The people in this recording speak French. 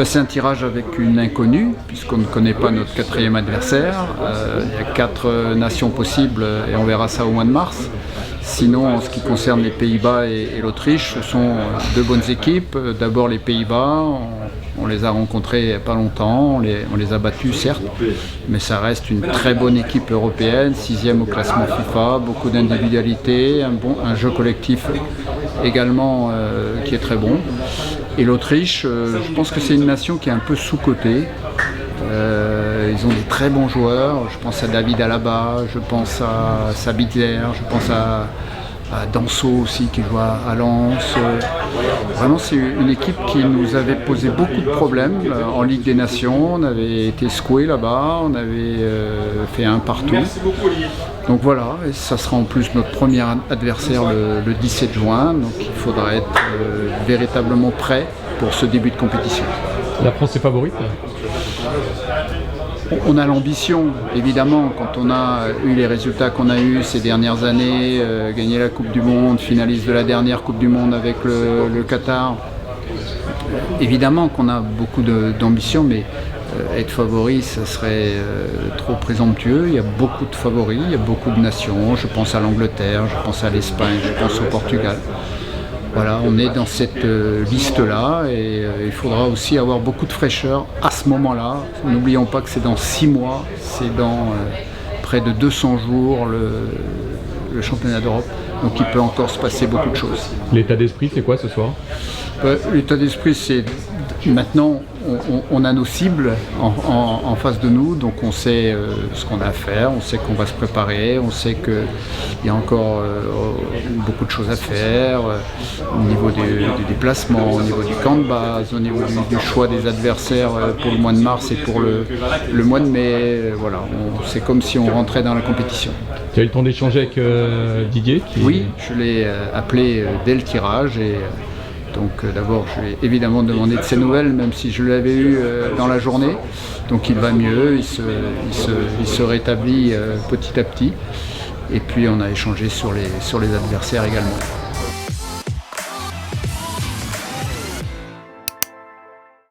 C'est un tirage avec une inconnue, puisqu'on ne connaît pas notre quatrième adversaire. Il y a 4 nations possibles et on verra ça au mois de mars. Sinon, en ce qui concerne les Pays-Bas et l'Autriche, ce sont 2 bonnes équipes. D'abord les Pays-Bas, on les a rencontrés il n'y a pas longtemps, on les a battus certes, mais ça reste une très bonne équipe européenne, 6e au classement FIFA, beaucoup d'individualité, un jeu collectif également qui est très bon. Et l'Autriche, je pense que c'est une nation qui est un peu sous-cotée. Ils ont des très bons joueurs, je pense à David Alaba, je pense à Sabitzer, je pense à Danso aussi qui joue à Lens. Vraiment c'est une équipe qui nous avait posé beaucoup de problèmes en Ligue des Nations, on avait été secoué là-bas, on avait fait un partout. Donc voilà, et ça sera en plus notre premier adversaire le 17 juin, donc il faudra être véritablement prêt pour ce début de compétition. La France est favorite ? On a l'ambition, évidemment, quand on a eu les résultats qu'on a eus ces dernières années, gagner la Coupe du Monde, finaliste de la dernière Coupe du Monde avec le Qatar. Évidemment qu'on a beaucoup d'ambition, mais être favori, ça serait trop présomptueux. Il y a beaucoup de favoris, il y a beaucoup de nations. Je pense à l'Angleterre, je pense à l'Espagne, je pense au Portugal. Voilà, on est dans cette liste-là et il faudra aussi avoir beaucoup de fraîcheur à ce moment-là. N'oublions pas que c'est dans 6 mois, c'est dans près de 200 jours le championnat d'Europe. Donc il peut encore se passer beaucoup de choses. L'état d'esprit, c'est quoi ce soir ? L'état d'esprit, c'est maintenant, on a nos cibles en face de nous, donc on sait ce qu'on a à faire, on sait qu'on va se préparer, on sait qu'il y a encore beaucoup de choses à faire au niveau des déplacements, au niveau du camp de base, au niveau du choix des adversaires pour le mois de mars et pour le mois de mai. Voilà, c'est comme si on rentrait dans la compétition. Tu as eu le temps d'échanger avec Didier Oui, je l'ai appelé dès le tirage et donc d'abord je lui ai évidemment demandé de ses nouvelles, même si je l'avais eu dans la journée. Donc il va mieux, il se rétablit petit à petit. Et puis on a échangé sur les adversaires également.